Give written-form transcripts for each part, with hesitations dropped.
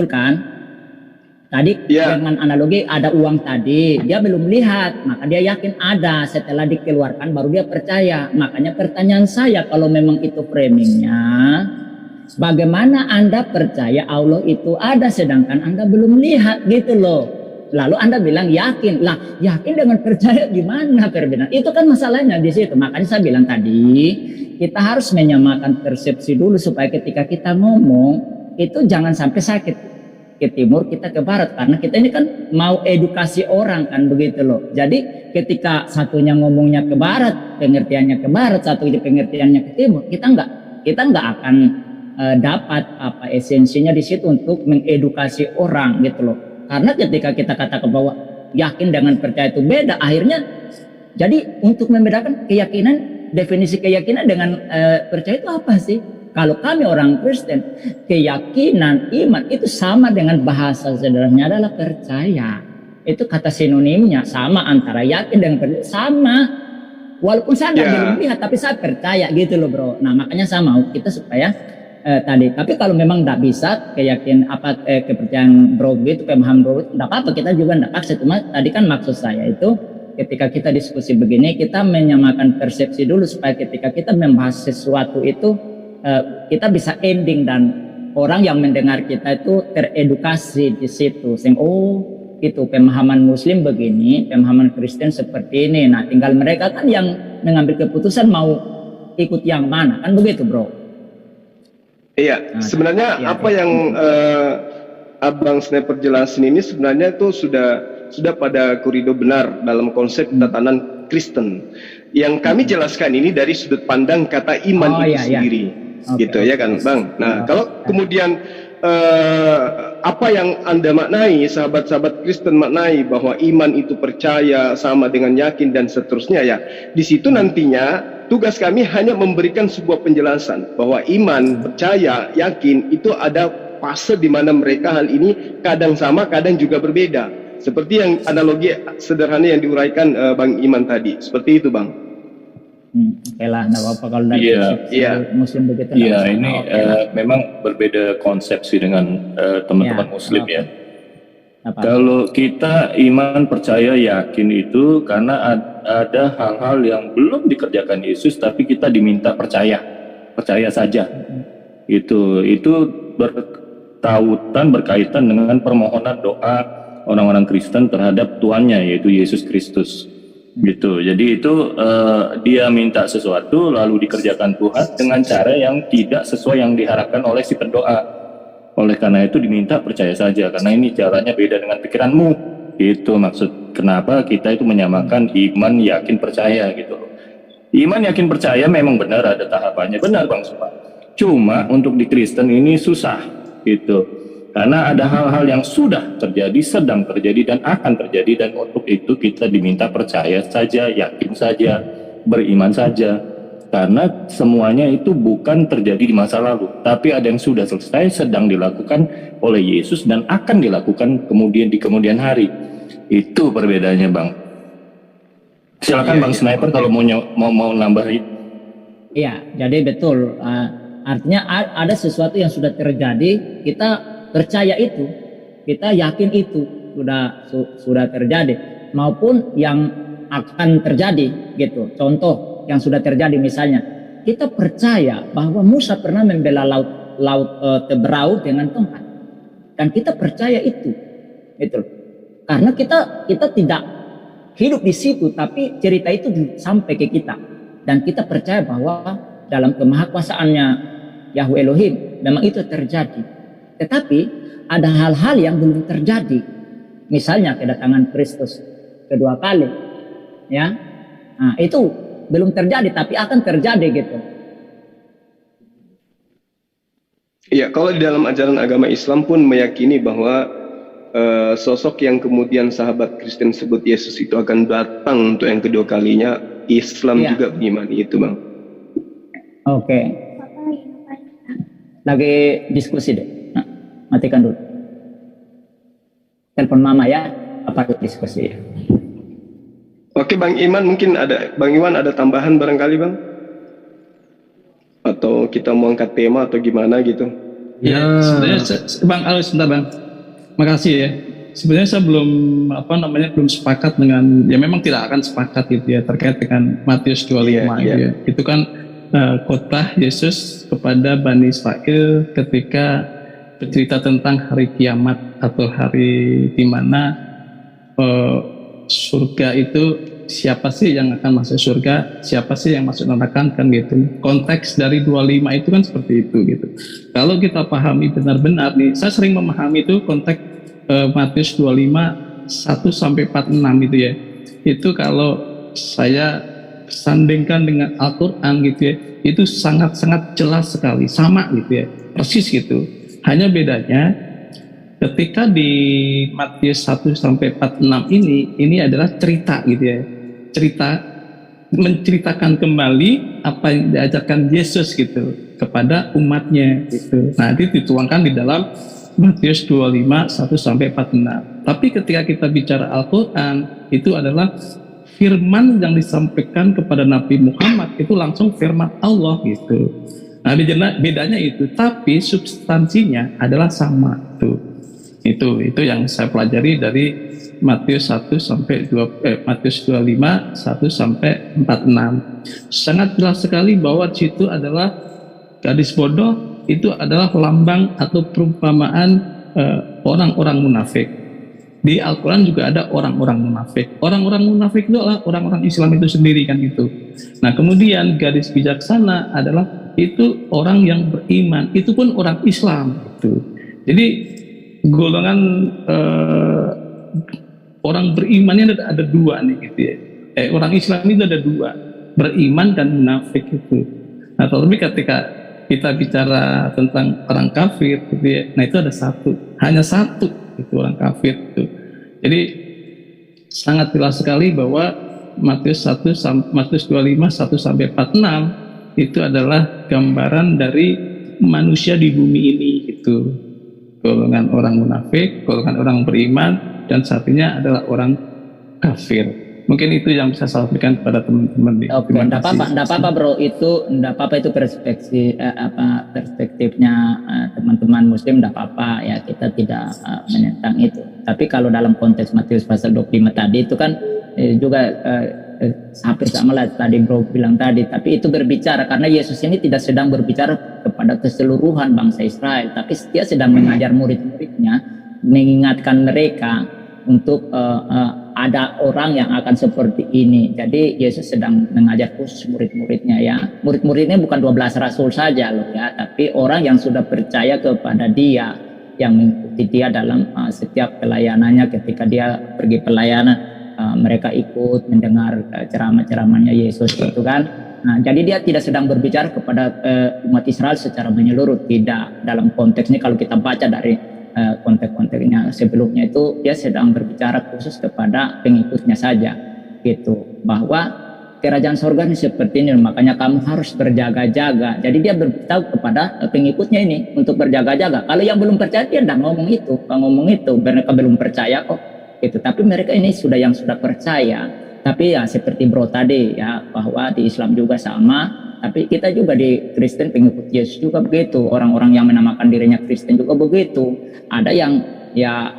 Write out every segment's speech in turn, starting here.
kan? Tadi dengan analogi ada uang tadi, dia belum lihat, maka dia yakin ada. Setelah dikeluarkan baru dia percaya. Makanya pertanyaan saya, kalau memang itu framingnya, bagaimana Anda percaya Allah itu ada sedangkan Anda belum lihat gitu loh. Lalu Anda bilang yakin. Lah, yakin dengan percaya gimana perbedaan? Itu kan masalahnya di situ. Makanya saya bilang tadi, kita harus menyamakan persepsi dulu supaya ketika kita ngomong itu jangan sampai sakit ke timur kita ke barat, karena kita ini kan mau edukasi orang kan begitu loh. Jadi ketika satunya ngomongnya ke barat, pengertiannya ke barat, satunya pengertiannya ke timur, kita nggak akan dapat apa esensinya di situ untuk mengedukasi orang gitu loh. Karena ketika kita katakan bahwa yakin dengan percaya itu beda, akhirnya jadi untuk membedakan keyakinan, definisi keyakinan dengan percaya itu apa sih? Kalau kami orang Kristen, keyakinan, iman itu sama dengan bahasa sederhananya adalah percaya. Itu kata sinonimnya, sama antara yakin dengan percaya, sama. Walaupun saya belum lihat, tapi saya percaya gitu loh bro. Nah makanya saya mau kita supaya tadi. Tapi kalau memang tidak bisa keyakinan kepercayaan bro gitu, pemahaman bro, tidak apa-apa, kita juga tidak paksa. Cuma tadi kan maksud saya itu, ketika kita diskusi begini, kita menyamakan persepsi dulu supaya ketika kita membahas sesuatu itu, kita bisa ending dan orang yang mendengar kita itu teredukasi di situ. Itu pemahaman Muslim begini, pemahaman Kristen seperti ini. Nah, tinggal mereka kan yang mengambil keputusan mau ikut yang mana, kan begitu, bro? Iya, sebenarnya apa yang Abang Sniper jelasin ini sebenarnya itu sudah pada koridor benar dalam konsep tatanan Kristen. Yang kami jelaskan ini dari sudut pandang kata iman itu sendiri. Gitu ya kan Bang. Nah kalau kemudian apa yang Anda maknai, sahabat-sahabat Kristen maknai bahwa iman itu percaya sama dengan yakin dan seterusnya ya, di situ nantinya tugas kami hanya memberikan sebuah penjelasan bahwa iman, percaya, yakin itu ada fase di mana mereka hal ini kadang sama kadang juga berbeda, seperti yang analogi sederhana yang diuraikan Bang Iman tadi, seperti itu Bang. Oke lah, nggak apa-apa kalau dari Muslim begitu. Iya, ini memang berbeda konsepsi dengan teman-teman Muslim ya. Kalau kita iman, percaya, yakin itu karena ada hal-hal yang belum dikerjakan Yesus, tapi kita diminta percaya saja. Itu berkaitan dengan permohonan doa orang-orang Kristen terhadap Tuannya, yaitu Yesus Kristus. Gitu. Jadi itu dia minta sesuatu lalu dikerjakan Tuhan dengan cara yang tidak sesuai yang diharapkan oleh si pendoa. Oleh karena itu diminta percaya saja, karena ini caranya beda dengan pikiranmu. Itu maksud kenapa kita itu menyamakan iman, yakin, percaya gitu. Iman, yakin, percaya memang benar ada tahapannya, benar Bang Supa. Cuma untuk di Kristen ini susah gitu. Karena ada hal-hal yang sudah terjadi, sedang terjadi, dan akan terjadi, dan untuk itu kita diminta percaya saja, yakin saja, beriman saja. Karena semuanya itu bukan terjadi di masa lalu, tapi ada yang sudah selesai, sedang dilakukan oleh Yesus, dan akan dilakukan kemudian di kemudian hari. Itu perbedaannya Bang. Silakan Bang Sniper kalau mau nambahin. Iya, jadi betul. Artinya ada sesuatu yang sudah terjadi, kita percaya itu, kita yakin itu sudah terjadi, maupun yang akan terjadi gitu. Contoh yang sudah terjadi misalnya, kita percaya bahwa Musa pernah membela laut Teberau dengan tongkat, dan kita percaya itu, karena kita tidak hidup di situ, tapi cerita itu sampai ke kita, dan kita percaya bahwa dalam kemahakuasaannya Yahweh Elohim memang itu terjadi. Tetapi ada hal-hal yang belum terjadi. Misalnya kedatangan Kristus kedua kali. Ya. Nah, itu belum terjadi tapi akan terjadi gitu. Iya, kalau di dalam ajaran agama Islam pun meyakini bahwa sosok yang kemudian sahabat Kristen sebut Yesus itu akan datang untuk yang kedua kalinya. Islam juga mengimani itu, Bang. Oke. Lagi diskusi deh. Matikan dulu. Telepon mama ya, apa diskusi? Oke Bang Iman, mungkin Bang Iwan ada tambahan barangkali Bang? Atau kita mau angkat tema atau gimana gitu? Ya, sebenarnya Bang, sebentar Bang. Makasih ya. Sebenarnya saya belum belum sepakat dengan, ya memang tidak akan sepakat gitu ya terkait dengan Matius 25 gitu ya. Itu kan khotbah Yesus kepada Bani Israel ketika bercerita tentang hari kiamat atau hari di mana surga itu, siapa sih yang akan masuk surga, siapa sih yang masuk neraka, kan gitu. Konteks dari 25 itu kan seperti itu gitu. Kalau kita pahami benar-benar nih, saya sering memahami itu konteks Matius 25 1 sampai 46 gitu ya. Itu kalau saya sandingkan dengan Al-Qur'an gitu ya, itu sangat-sangat jelas sekali, sama gitu ya. Persis gitu. Hanya bedanya ketika di Matius 1 sampai 46 ini adalah cerita gitu ya. Cerita menceritakan kembali apa yang diajarkan Yesus gitu kepada umatnya gitu. Nah, itu dituangkan di dalam Matius 25 1 sampai 46. Tapi ketika kita bicara Al-Qur'an, itu adalah firman yang disampaikan kepada Nabi Muhammad, itu langsung firman Allah gitu. Nah, bedanya itu, tapi substansinya adalah sama tuh. Itu yang saya pelajari dari Matius 1 sampai Matius 25 1 sampai 46. Sangat jelas sekali bahwa situ adalah gadis bodoh, itu adalah lambang atau perumpamaan orang-orang munafik. Di Al-Quran juga ada orang-orang munafik. Orang-orang munafik itu adalah orang-orang Islam itu sendiri kan itu. Nah, kemudian gadis bijaksana adalah itu orang yang beriman, itu pun orang Islam itu. Jadi golongan orang beriman ini ada dua nih gitu ya. Orang Islam itu ada dua, beriman dan munafik itu. Nah, tapi ketika kita bicara tentang orang kafir gitu ya, nah itu ada satu, hanya satu itu orang kafir itu. Jadi sangat jelas sekali bahwa Matius 25 1 sampai 46 itu adalah gambaran dari manusia di bumi ini itu. Golongan orang munafik, golongan orang beriman, dan satunya adalah orang kafir. Mungkin itu yang bisa saya sampaikan kepada teman-teman. Oke, enggak apa-apa bro, itu enggak apa-apa, itu perspektifnya teman-teman muslim, enggak apa-apa ya, kita tidak menentang itu. Tapi kalau dalam konteks Matius pasal 25 tadi itu kan juga hampir sama lah tadi bro bilang tadi, tapi itu berbicara karena Yesus ini tidak sedang berbicara kepada keseluruhan bangsa Israel, tapi dia sedang mengajar murid-muridnya, mengingatkan mereka untuk ada orang yang akan seperti ini. Jadi Yesus sedang mengajar khusus murid-muridnya ya. Murid-muridnya bukan 12 rasul saja loh ya, tapi orang yang sudah percaya kepada dia, yang mengikuti dia dalam setiap pelayanannya. Ketika dia pergi pelayanan, mereka ikut mendengar ceramah-ceramahnya Yesus itu kan. Nah, jadi dia tidak sedang berbicara kepada umat Israel secara menyeluruh, tidak. Dalam konteks ini kalau kita baca dari konteks-konteksnya sebelumnya itu, dia sedang berbicara khusus kepada pengikutnya saja gitu, bahwa kerajaan sorga ini seperti ini, makanya kamu harus berjaga-jaga. Jadi dia beritahu kepada pengikutnya ini untuk berjaga-jaga. Kalau yang belum percaya dia tidak ngomong itu, mereka belum percaya kok gitu. Tapi mereka ini yang sudah percaya. Tapi ya seperti bro tadi ya, bahwa di Islam juga sama. Tapi kita juga di Kristen, pengikut Yesus juga begitu. Orang-orang yang menamakan dirinya Kristen juga begitu. Ada yang ya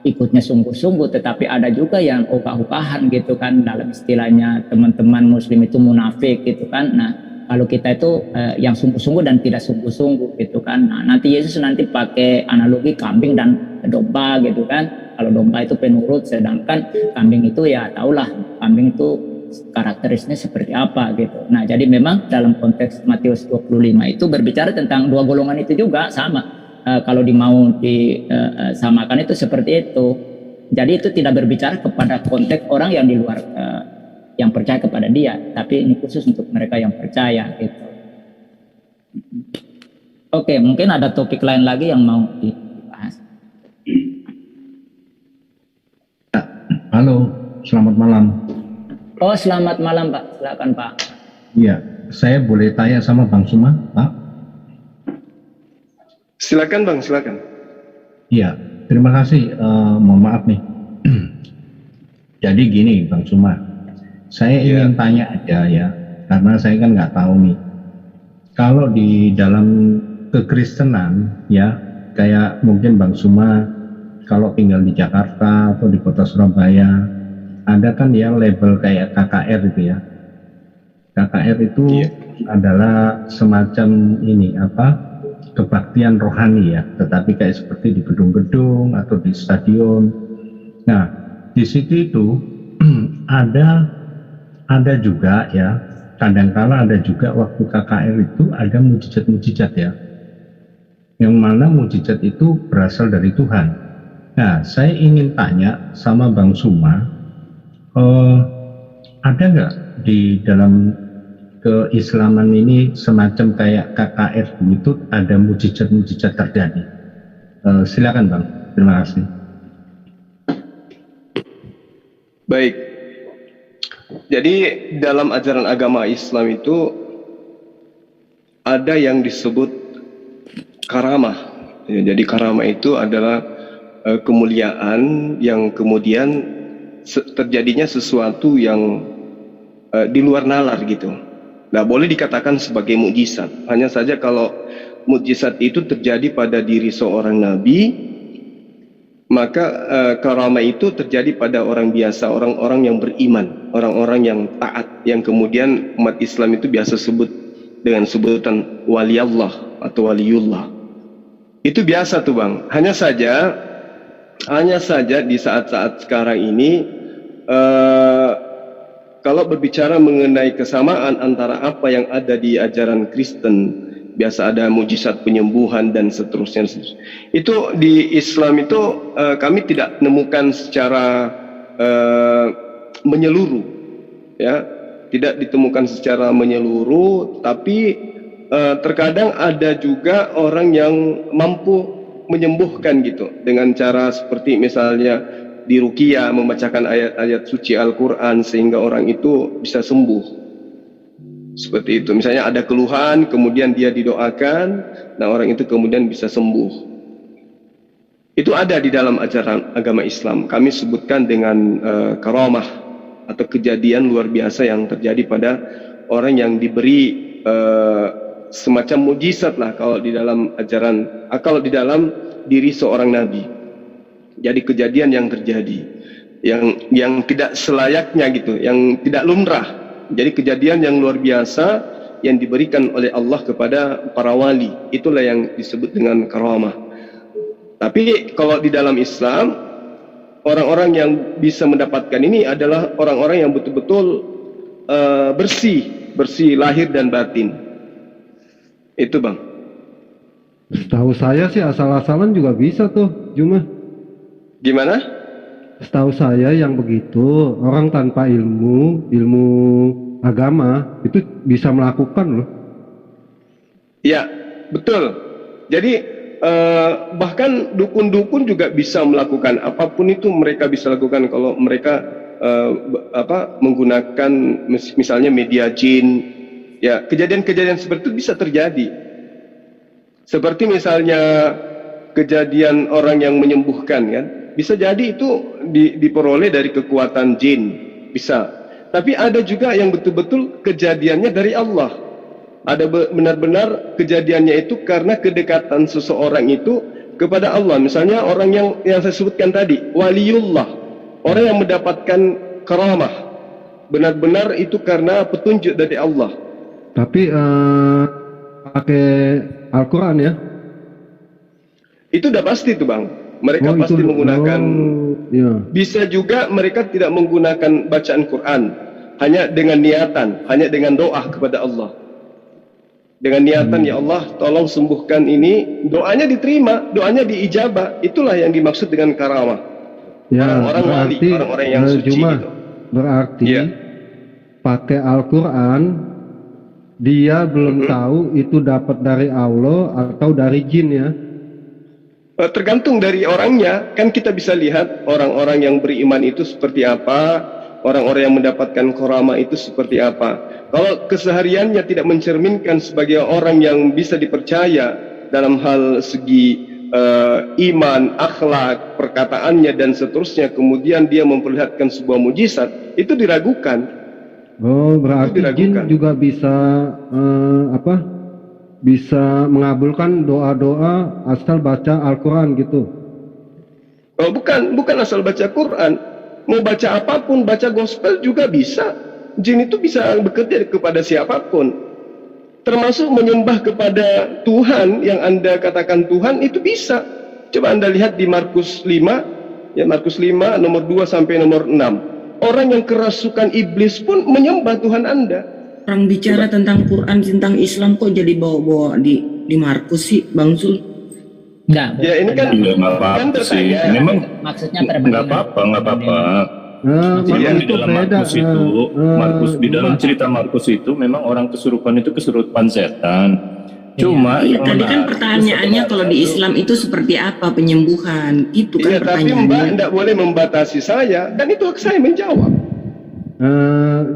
ikutnya sungguh-sungguh, tetapi ada juga yang ogah-ogahan gitu kan. Dalam istilahnya teman-teman muslim itu munafik gitu kan. Nah, kalau kita itu yang sungguh-sungguh dan tidak sungguh-sungguh gitu kan. Nah, nanti Yesus nanti pakai analogi kambing dan domba gitu kan. Kalau domba itu penurut, sedangkan kambing itu ya tahulah kambing itu karakteristiknya seperti apa gitu. Nah, jadi memang dalam konteks Matius 25 itu berbicara tentang dua golongan itu juga sama. Kalau mau disamakan itu seperti itu. Jadi itu tidak berbicara kepada konteks orang yang di luar yang percaya kepada dia, tapi ini khusus untuk mereka yang percaya gitu. Oke, mungkin ada topik lain lagi yang mau dibahas. Halo, selamat malam. Oh, selamat malam Pak, silakan Pak. Iya, saya boleh tanya sama Bang Suma, Pak? Silakan Bang, silakan. Iya, terima kasih. Mohon maaf nih. Jadi gini Bang Suma, saya ingin tanya aja ya, karena saya kan nggak tahu nih. Kalau di dalam kekristenan ya, kayak mungkin Bang Suma kalau tinggal di Jakarta atau di kota Surabaya, ada kan ya label kayak KKR itu ya. KKR itu adalah semacam ini kebaktian rohani ya, tetapi kayak seperti di gedung-gedung atau di stadion. Nah, di situ itu ada juga ya, kadangkala ada juga waktu KKR itu ada mujizat-mujizat ya, yang mana mujizat itu berasal dari Tuhan. Nah, saya ingin tanya sama Bang Suma, ada nggak di dalam keislaman ini semacam kayak KKR itu ada mujizat-mujizat terjadi? Silakan Bang, terima kasih. Baik. Jadi dalam ajaran agama Islam itu ada yang disebut karamah. Jadi karamah itu adalah kemuliaan yang kemudian terjadinya sesuatu yang di luar nalar gitu. Nah, boleh dikatakan sebagai mukjizat. Hanya saja kalau mukjizat itu terjadi pada diri seorang nabi, maka karamah itu terjadi pada orang biasa, orang-orang yang beriman, orang-orang yang taat, yang kemudian umat Islam itu biasa sebut dengan sebutan wali Allah atau waliullah. Itu biasa tuh Bang. Hanya saja di saat-saat sekarang ini kalau berbicara mengenai kesamaan antara apa yang ada di ajaran Kristen, biasa ada mujizat penyembuhan dan seterusnya. Itu di Islam itu kami tidak menemukan secara menyeluruh, ya, tidak ditemukan secara menyeluruh, tapi terkadang ada juga orang yang mampu menyembuhkan gitu dengan cara seperti misalnya diruqyah, membacakan ayat-ayat suci Al-Quran sehingga orang itu bisa sembuh. Seperti itu. Misalnya ada keluhan, kemudian dia didoakan, nah orang itu kemudian bisa sembuh. Itu ada di dalam ajaran agama Islam. Kami sebutkan dengan karamah atau kejadian luar biasa yang terjadi pada orang yang diberi semacam mujizat lah kalau di dalam ajaran, kalau di dalam diri seorang nabi. Jadi kejadian yang terjadi yang tidak selayaknya gitu, yang tidak lumrah. Jadi kejadian yang luar biasa yang diberikan oleh Allah kepada para wali, itulah yang disebut dengan karamah. Tapi kalau di dalam Islam, orang-orang yang bisa mendapatkan ini adalah orang-orang yang betul-betul bersih lahir dan batin. Itu Bang. Setahu saya sih asal-asalan juga bisa tuh, Juma. Gimana? Setahu saya yang begitu, orang tanpa ilmu agama itu bisa melakukan loh. Ya, betul. Jadi bahkan dukun-dukun juga bisa melakukan apapun itu, mereka bisa lakukan kalau mereka menggunakan misalnya media jin. Ya, kejadian-kejadian seperti itu bisa terjadi. Seperti misalnya kejadian orang yang menyembuhkan kan, bisa jadi itu diperoleh dari kekuatan jin, bisa. Tapi ada juga yang betul-betul kejadiannya dari Allah. Ada benar-benar kejadiannya itu karena kedekatan seseorang itu kepada Allah. Misalnya orang yang saya sebutkan tadi, waliullah, orang yang mendapatkan karamah, benar-benar itu karena petunjuk dari Allah. Tapi pakai Al-Quran ya? Itu udah pasti tuh Bang. Mereka pasti menggunakan. Iya. Bisa juga mereka tidak menggunakan bacaan Quran, hanya dengan niatan, hanya dengan doa kepada Allah. Dengan niatan, ya Allah, tolong sembuhkan ini. Doanya diterima, doanya diijabah. Itulah yang dimaksud dengan karamah. Ya, orang-orang wali, orang-orang yang suci gitu. Berarti ya, pakai Al-Quran, dia belum tahu itu dapat dari Allah atau dari jin ya? Tergantung dari orangnya. Kan kita bisa lihat orang-orang yang beriman itu seperti apa, orang-orang yang mendapatkan karamah itu seperti apa. Kalau kesehariannya tidak mencerminkan sebagai orang yang bisa dipercaya dalam hal segi iman, akhlak, perkataannya dan seterusnya, kemudian dia memperlihatkan sebuah mujizat, itu diragukan. Oh, berarti jin juga bisa bisa mengabulkan doa-doa asal baca Al-Quran gitu. Oh, bukan asal baca Quran. Mau baca apapun, baca gospel juga bisa. Jin itu bisa bekerja kepada siapapun. Termasuk menyembah kepada Tuhan yang Anda katakan Tuhan itu bisa. Coba Anda lihat di Markus 5, ya Markus 5 nomor 2 sampai nomor 6. Orang yang kerasukan iblis pun menyembah Tuhan Anda. Orang bicara tentang Quran, tentang Islam kok jadi bawa-bawa di Markus sih, Bang Sul? Enggak, Ya ini kan Iya, nggak apa-apa sih. Memang maksudnya nggak perbandingan. apa-apa. Memang Di dalam Markus itu, di dalam cerita Markus itu memang orang kesurupan itu kesurupan setan. Cuma Iya, yang tadi kan menarik pertanyaannya itu kalau di Islam itu seperti apa penyembuhan? Itu kan Iya, tapi Mbak pertanyaannya. tidak boleh membatasi saya, dan itu hak saya menjawab.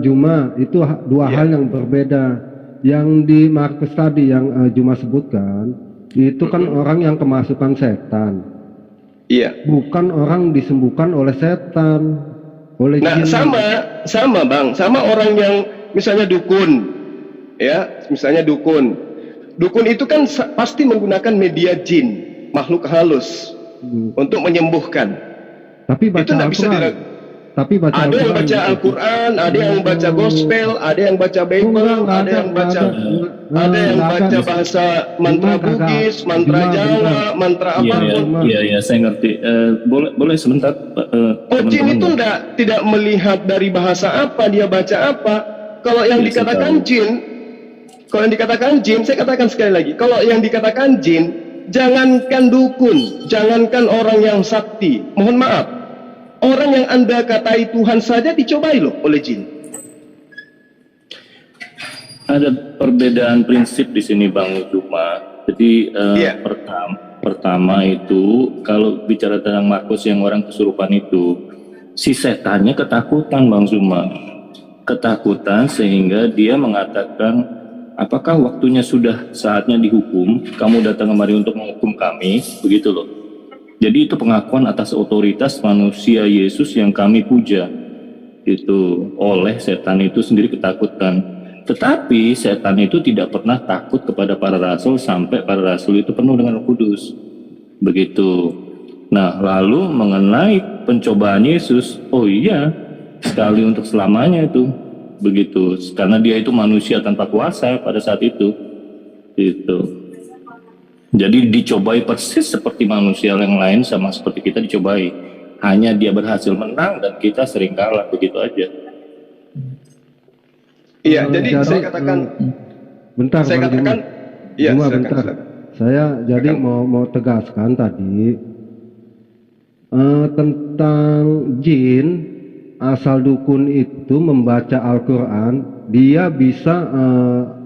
Juma itu dua hal yang berbeda. Yang di Markus tadi yang Juma sebutkan itu kan orang yang kemasukan setan, Iya. bukan orang disembuhkan oleh setan, oleh Nah, jin. sama Bang, sama orang yang misalnya dukun, ya, misalnya dukun. Dukun itu kan pasti menggunakan media jin, makhluk halus untuk menyembuhkan. Tapi baca Itu nggak bisa Al-Quran. Tapi baca Ada yang Al-Quran baca gitu. Al-Quran, ada yang baca gospel, ada yang baca Bible, Enggak ada yang baca ada baca bahasa mantra Cuma kagak. Bugis, mantra Cuma Jawa, bentar. mantra Iya, apapun. iya, saya ngerti. Boleh sebentar, Oh, jin teman-teman. itu tidak melihat dari bahasa apa dia baca apa. Kalau yang Iya, dikatakan saya tahu. jin, kalau yang dikatakan jin, saya katakan sekali lagi, kalau yang dikatakan jin, jangankan dukun, jangankan orang yang sakti. Mohon maaf, orang yang Anda katai Tuhan saja dicobai loh oleh jin. Ada perbedaan prinsip di sini Bang Juma. Jadi Iya. pertama itu kalau bicara tentang Markus yang orang kesurupan itu, si setannya ketakutan Bang Juma. Ketakutan sehingga dia mengatakan, apakah waktunya sudah saatnya dihukum? Kamu datang kemari untuk menghukum kami, begitu loh. Jadi itu pengakuan atas otoritas manusia Yesus yang kami puja. Itu oleh setan itu sendiri ketakutan. Tetapi setan itu tidak pernah takut kepada para rasul sampai para rasul itu penuh dengan Roh Kudus. Begitu. Nah, lalu mengenai pencobaan Yesus, oh iya, sekali untuk selamanya itu. Begitu. Karena dia itu manusia tanpa kuasa pada saat itu. Gitu. Jadi dicobai persis seperti manusia yang lain, sama seperti kita dicobai. Hanya dia berhasil menang dan kita sering kalah, begitu aja. Iya, jadi saya katakan, bentar, saya Bang katakan, Juma. iya, Juma, silakan, bentar. silakan. Saya jadi Silakan. mau tegaskan tadi tentang jin, asal dukun itu membaca Al-Quran, dia bisa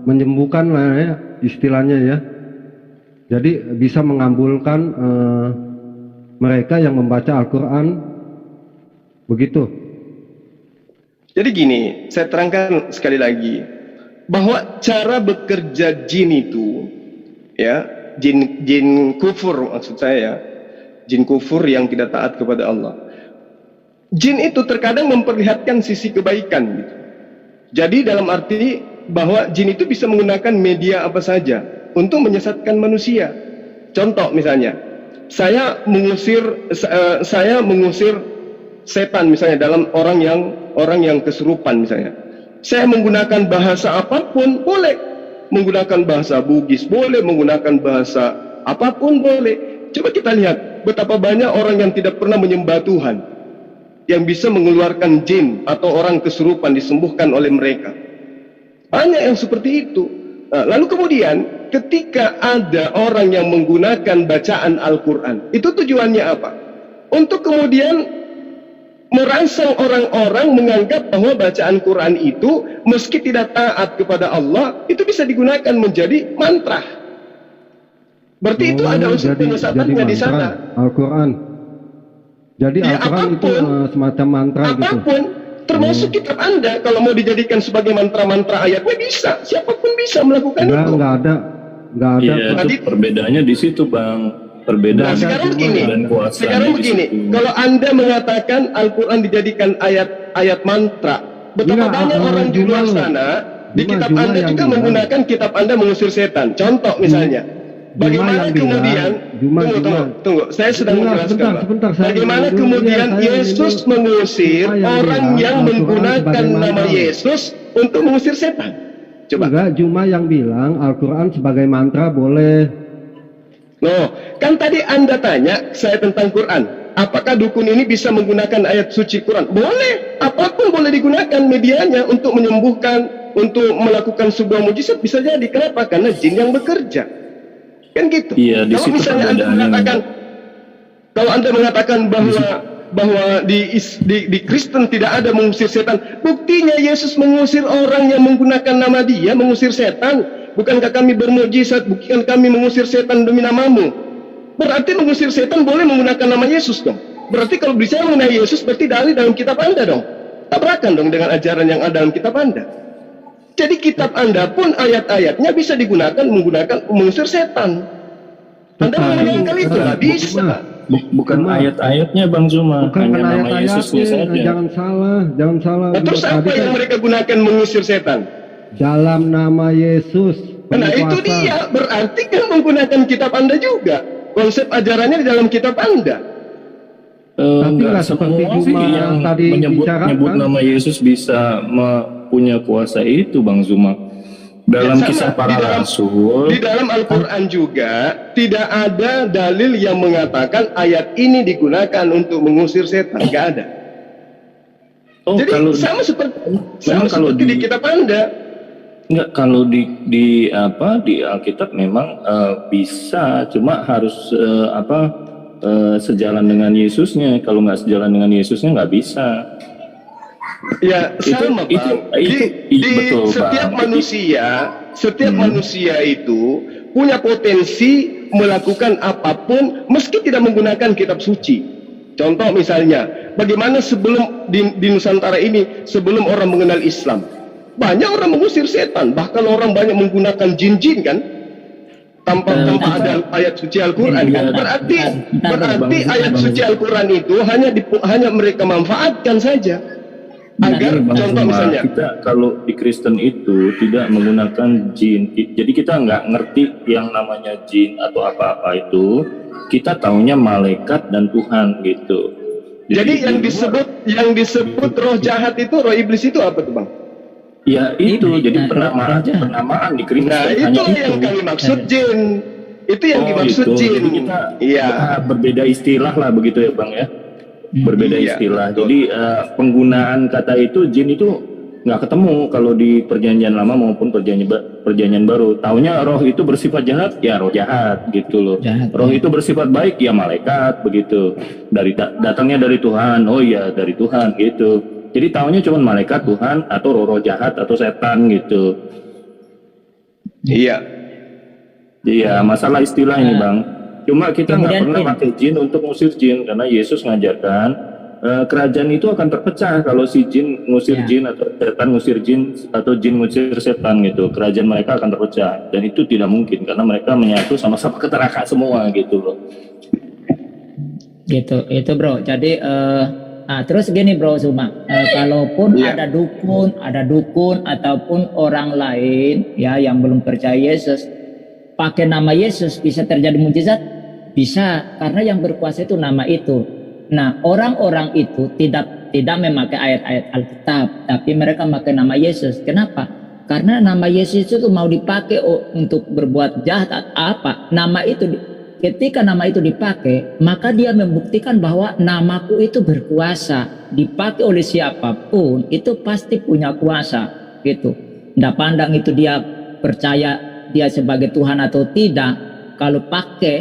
menyembuhkan lah ya, istilahnya ya. Jadi bisa mengabulkan mereka yang membaca Al-Quran, begitu. Jadi gini, saya terangkan sekali lagi bahwa cara bekerja jin itu, ya, jin kufur maksud saya, jin kufur yang tidak taat kepada Allah. Jin itu terkadang memperlihatkan sisi kebaikan gitu. Jadi dalam arti bahwa jin itu bisa menggunakan media apa saja untuk menyesatkan manusia. Contoh misalnya, saya mengusir setan misalnya dalam orang yang kesurupan misalnya. Saya menggunakan bahasa apapun boleh, menggunakan bahasa Bugis boleh, menggunakan bahasa apapun boleh. Coba kita lihat betapa banyak orang yang tidak pernah menyembah Tuhan yang bisa mengeluarkan jin atau orang kesurupan disembuhkan oleh mereka. Banyak yang seperti itu. Nah, lalu kemudian ketika ada orang yang menggunakan bacaan Al-Quran, itu tujuannya apa? Untuk kemudian merangsang orang-orang menganggap bahwa bacaan Quran itu meski tidak taat kepada Allah, itu bisa digunakan menjadi mantra. Berarti itu ada unsur penyesatannya di sana. Al-Quran. Jadi Ya, Al-Quran itu apapun. semacam mantra gitu. Apapun, termasuk kitab Anda, kalau mau dijadikan sebagai mantra-mantra ayatnya bisa. Siapapun bisa melakukan itu. Enggak ada. Iya, Tadi- itu perbedaannya di situ Bang. Perbedaan Nah, sekarang begini, dan kuasanya sekarang di begini, situ. kalau Anda mengatakan Al-Quran dijadikan ayat mantra, betapa Enggak, banyak orang di luar Juma, sana di kitab Anda juga menggunakan kitab Anda mengusir setan. Contoh misalnya, bagaimana kemudian tunggu, saya sedang menjelaskan. Bagaimana kemudian Yesus mengusir orang yang menggunakan nama Yesus untuk mengusir setan? Coba. Enggak, Juma yang bilang Al-Quran sebagai mantra boleh. Loh, kan tadi Anda tanya saya tentang Quran. Apakah dukun ini bisa menggunakan ayat suci Quran? Boleh, apapun boleh digunakan medianya untuk menyembuhkan, untuk melakukan sebuah mujizat bisa jadi. Kenapa? Karena jin yang bekerja. Kan gitu. Iya, di Kalau situ misalnya Anda mengatakan, kalau Anda mengatakan bahwa di Kristen tidak ada mengusir setan, buktinya Yesus mengusir orang yang menggunakan nama Dia mengusir setan. Bukankah kami bermujizat, bukan kami mengusir setan demi namamu? Berarti mengusir setan boleh menggunakan nama Yesus dong. Berarti kalau bicara mengenai Yesus berarti dalil dalam kitab Anda dong. Tabrakan dong dengan ajaran yang ada dalam kitab Anda. Jadi kitab Anda pun ayat-ayatnya bisa digunakan mengusir setan. Anda menginginkan itu nggak bisa. Bukan ayat-ayatnya Bang Zuma, Bukan hanya nama Yesusnya saja. jangan salah. Nah, terus apa yang mereka gunakan mengusir setan? Dalam nama Yesus. Nah itu dia, berarti kan menggunakan kitab Anda juga. Konsep ajarannya di dalam kitab Anda. Enggak seperti semua sih Zuma yang tadi nyebut bicarakan. nama Yesus bisa punya kuasa itu Bang Zuma. Dalam kisah para rasul, di dalam Al-Quran juga tidak ada dalil yang mengatakan ayat ini digunakan untuk mengusir setan, nggak ada. Jadi sama seperti di kitab Anda. Enggak, kalau di Alkitab memang bisa, cuma harus sejalan dengan Yesusnya. Kalau nggak sejalan dengan Yesusnya nggak bisa. Ya sama Bang. Betul, setiap Bang. Setiap manusia itu punya potensi melakukan apapun meski tidak menggunakan kitab suci. Contoh misalnya, bagaimana sebelum di Nusantara ini, sebelum orang mengenal Islam, banyak orang mengusir setan, bahkan orang banyak menggunakan jin-jin kan, tanpa ada ayat suci Al-Quran kan. Berarti ayat suci Al-Quran itu hanya mereka manfaatkan saja. Agar contoh misalnya, kita kalau di Kristen itu tidak menggunakan jin, jadi kita nggak ngerti yang namanya jin atau apa-apa itu, kita taunya malaikat dan Tuhan gitu. Jadi yang disebut roh jahat itu, roh iblis itu apa tuh Bang? Ya itu, jadi penamaan di Kristen. Nah itu yang kami maksud jin. Itu yang dimaksud jin. Jadi kita berbeda istilah lah begitu ya Bang ya. Berbeda istilah. Jadi penggunaan kata itu jin itu nggak ketemu kalau di perjanjian lama maupun perjanjian baru. Taunya roh itu bersifat jahat, ya roh jahat gitu loh. Roh itu bersifat baik, ya malaikat begitu. Datangnya dari Tuhan, oh ya dari Tuhan gitu. Jadi tahunya cuma malaikat, Tuhan, atau roh-roh jahat, atau setan gitu. Iya. Iya, masalah istilah ini Bang. Cuma kita nggak pernah pakai jin untuk ngusir jin, karena Yesus ngajarkan kerajaan itu akan terpecah kalau si jin ngusir jin, atau setan ngusir jin, atau jin ngusir setan gitu. Kerajaan mereka akan terpecah, dan itu tidak mungkin, karena mereka menyatu sama-sama ke neraka semua gitu loh. Gitu, itu bro. Jadi terus gini bro Zuma, kalaupun ada dukun ataupun orang lain ya yang belum percaya Yesus, pakai nama Yesus bisa terjadi mujizat? Bisa, karena yang berkuasa itu nama itu. Nah orang-orang itu tidak memakai ayat-ayat Alkitab, tapi mereka memakai nama Yesus. Kenapa? Karena nama Yesus itu mau dipakai untuk berbuat jahat atau apa. Ketika nama itu dipakai, maka dia membuktikan bahwa namaku itu berkuasa. Dipakai oleh siapapun, itu pasti punya kuasa. Gitu. Nggak pandang itu dia percaya dia sebagai Tuhan atau tidak. Kalau pakai,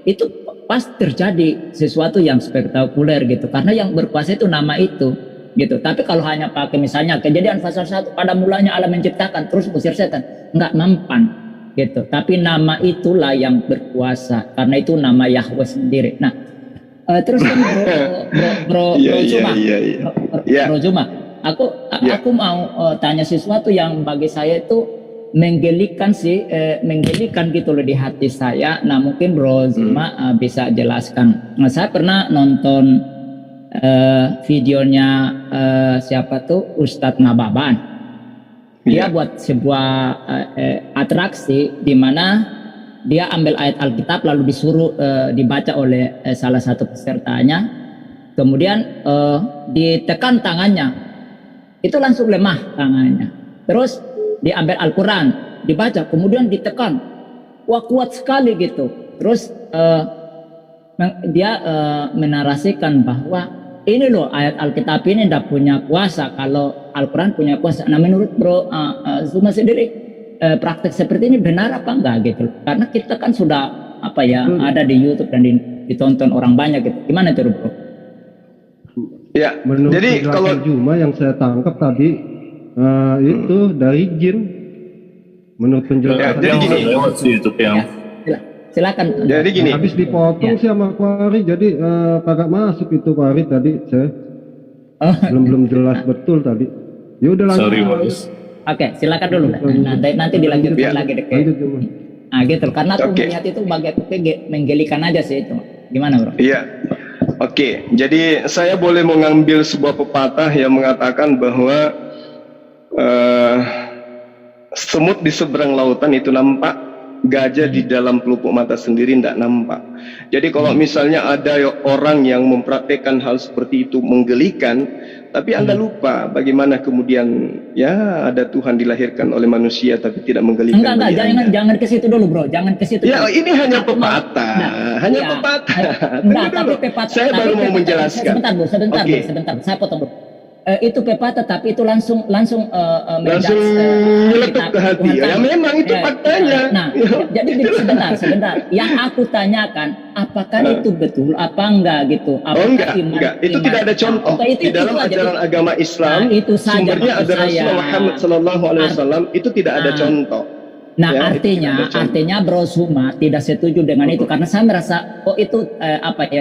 itu pasti terjadi sesuatu yang spektakuler gitu. Karena yang berkuasa itu nama itu. Gitu. Tapi kalau hanya pakai misalnya Kejadian pasal 1, pada mulanya Allah menciptakan, terus usir setan, nggak mempan. Gitu. Tapi nama itulah yang berkuasa, karena itu nama Yahweh sendiri. Nah, terus kan bro Zuma, aku mau tanya sesuatu yang bagi saya itu menggelikan gitu loh di hati saya. Nah, mungkin bro Zuma bisa jelaskan. Nah, saya pernah nonton videonya siapa tuh Ustadz Nababan. Dia buat sebuah atraksi di mana dia ambil ayat Alkitab lalu disuruh dibaca oleh salah satu pesertanya, kemudian ditekan tangannya, itu langsung lemah tangannya. Terus diambil Al-Quran, dibaca, kemudian ditekan, wah kuat sekali gitu. Terus dia menarasikan bahwa ini loh ayat Alkitab ini tidak punya kuasa kalau Al-Quran punya kuasa. Nah menurut Bro Zuma sendiri praktek seperti ini benar apa enggak gitu? Karena kita kan sudah ada di YouTube dan ditonton orang banyak gitu. Gimana itu Bro? Ya, Menurut jadi kalau Juma yang saya tangkap tadi itu dari jin. Menurut penjelasan jadi gini. lewat sih YouTube yang Silakan. Jadi gini. habis dipotong sih sama Kuari, jadi kagak masuk itu Kuari tadi. Saya belum jelas betul tadi. Ya udah lanjut. sorry bos. Oke, silakan dulu. Nah, nanti dilanjutkan lagi deh. Lanjut Juma. Nah, gitu. Karena aku Oke. melihat itu menggelikan aja sih itu. Gimana, Bro? Iya. Oke, jadi saya boleh mengambil sebuah pepatah yang mengatakan bahwa semut di seberang lautan itu nampak, gajah di dalam pelupuk mata sendiri tidak nampak. Jadi kalau misalnya ada orang yang mempraktekkan hal seperti itu menggelikan, tapi Anda lupa bagaimana kemudian ya ada Tuhan dilahirkan oleh manusia tapi tidak menggelikan. Enggak, jangan ke situ dulu, Bro. Jangan ke situ. Ya, dulu. ini hanya pepatah, hanya Iya. pepatah. Enggak, Tunggu tapi dulu. pepatah. Saya tapi baru mau pepatah- menjelaskan. Sebentar, Bu. Sebentar, Oke. Bu. Sebentar. Saya potong, Bro. Itu pepatah, tapi itu langsung Langsung menjudge, nyeletuk ke hati. Tuhan Ya, tadi. memang itu faktanya. Nah, jadi sebentar. Yang aku tanyakan, apakah itu betul apa enggak gitu? Oh enggak. Itu tidak ada contoh Itu di dalam aja. ajaran agama Islam. Nah, itu saja sumbernya maksud ada Rasulullah saya. Muhammad Sallallahu Alaihi Wasallam. Itu tidak ada Nah. contoh. Nah, Ya, itu tidak ada contoh. artinya Bro Zuma tidak setuju dengan itu karena saya merasa itu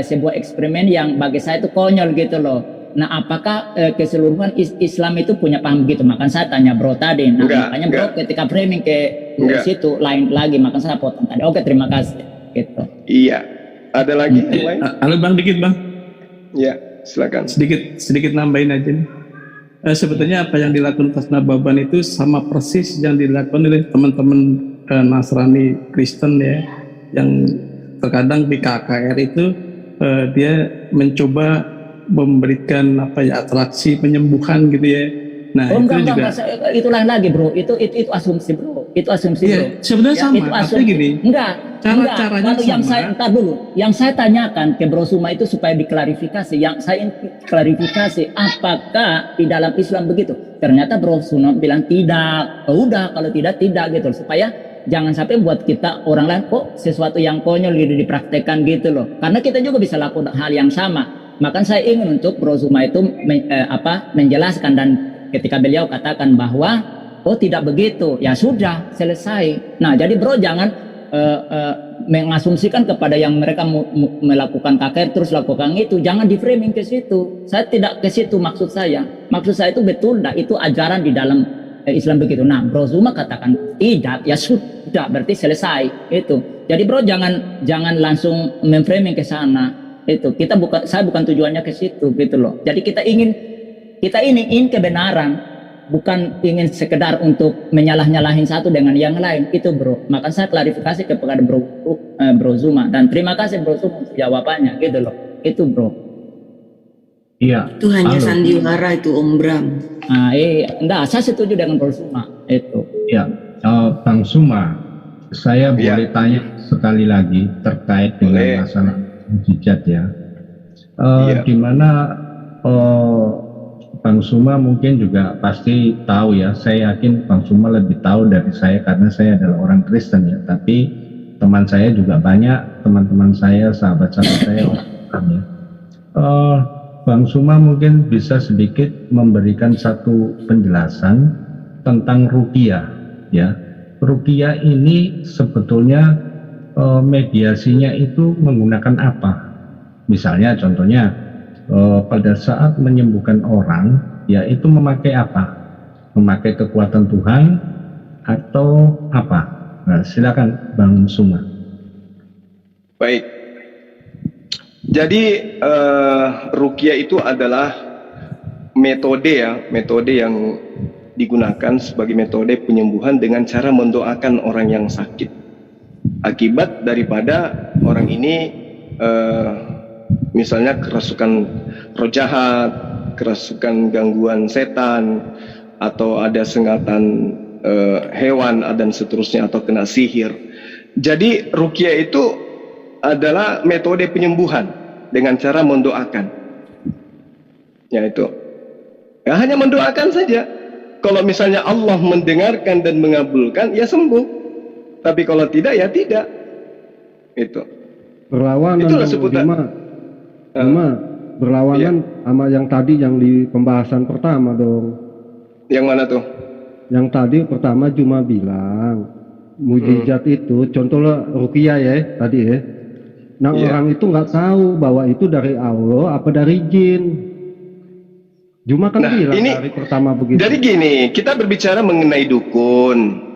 sebuah eksperimen yang bagi saya itu konyol gitu loh. Nah, apakah keseluruhan Islam itu punya paham begitu? Makanya saya tanya Bro tadi. Nah, makanya Bro ketika framing ke situ lain lagi, makanya saya potong tadi. Oke, terima kasih. Gitu. Iya. Ada lagi yang lain? Halo Bang, dikit Bang. Ya, silakan. Sedikit nambahin aja nih. Sebetulnya apa yang dilakukan Ustaz Nababan itu sama persis yang dilakukan oleh teman-teman Nasrani Kristen ya, yang terkadang di KKR itu dia mencoba memberikan atraksi penyembuhan gitu ya. Nah, itu juga itu lain lagi, Bro. Itu asumsi, Bro. Itu asumsi, iya, Bro. sebenarnya Ya, sama. itu Artinya asumsi. gini, Enggak. caranya Kalau yang sama. saya entar dulu, yang saya tanyakan ke Bro Zuma itu supaya diklarifikasi. Yang saya klarifikasi apakah di dalam Islam begitu? Ternyata Bro Zuma bilang tidak. Oh, udah, kalau tidak gitu supaya jangan sampai buat kita orang lain kok sesuatu yang konyol gitu dipraktekkan gitu loh. Karena kita juga bisa lakukan hal yang sama. Maka saya ingin untuk Bro Zuma itu menjelaskan, dan ketika beliau katakan bahwa oh tidak begitu, ya sudah selesai. Nah, jadi Bro jangan mengasumsikan kepada yang mereka melakukan KKR terus lakukan itu, jangan di framing ke situ. Saya tidak ke situ maksud saya. Maksud saya itu betul dah itu ajaran di dalam Islam begitu. Nah, Bro Zuma katakan tidak, ya sudah berarti selesai itu. Jadi Bro jangan langsung memframing ke sana. Itu saya bukan tujuannya ke situ gitu loh. Jadi kita ingin kebenaran, bukan ingin sekedar untuk menyalah-nyalahin satu dengan yang lain itu, Bro. Maka saya klarifikasi kepada Bro Zuma, dan terima kasih Bro Zuma untuk jawabannya gitu loh. Itu, Bro. Iya. Itu hanya Halo. sandiwara itu Om Bram. Nah, enggak, saya setuju dengan Bro Zuma itu. Ya, Bang Suma, saya Ya. boleh tanya sekali lagi terkait dengan Boleh. masalah mujizat ya. Iya. Di mana Bang Suma mungkin juga pasti tahu ya. Saya yakin Bang Suma lebih tahu dari saya karena saya adalah orang Kristen ya. Tapi teman saya juga banyak, teman-teman saya, sahabat-sahabat saya orang Islam ya. Bang Suma mungkin bisa sedikit memberikan satu penjelasan tentang ruqyah ya. Ruqyah ini sebetulnya mediasinya itu menggunakan apa? Misalnya contohnya pada saat menyembuhkan orang ya itu memakai apa? Memakai kekuatan Tuhan atau apa? Nah, silakan Bang Suma. Baik. Jadi ruqyah itu adalah metode yang digunakan sebagai metode penyembuhan dengan cara mendoakan orang yang sakit. Akibat daripada orang ini misalnya kerasukan roh jahat, kerasukan gangguan setan, atau ada sengatan hewan dan seterusnya, atau kena sihir. Jadi ruqyah itu adalah metode penyembuhan dengan cara mendoakan. Ya itu. Ya, hanya mendoakan saja. Kalau misalnya Allah mendengarkan dan mengabulkan, ya sembuh. Tapi kalau tidak, ya tidak. Itu. Berlawanan Itulah dong, sebutan. Berlawanan sama yang tadi yang di pembahasan pertama dong. Yang mana tuh? Yang tadi pertama cuma bilang mujizat itu, contohnya ruqyah ya tadi ya. Nah orang itu nggak tahu bahwa itu dari Allah apa dari jin. Cuma kan bilang dari pertama begitu. Jadi gini, kita berbicara mengenai dukun.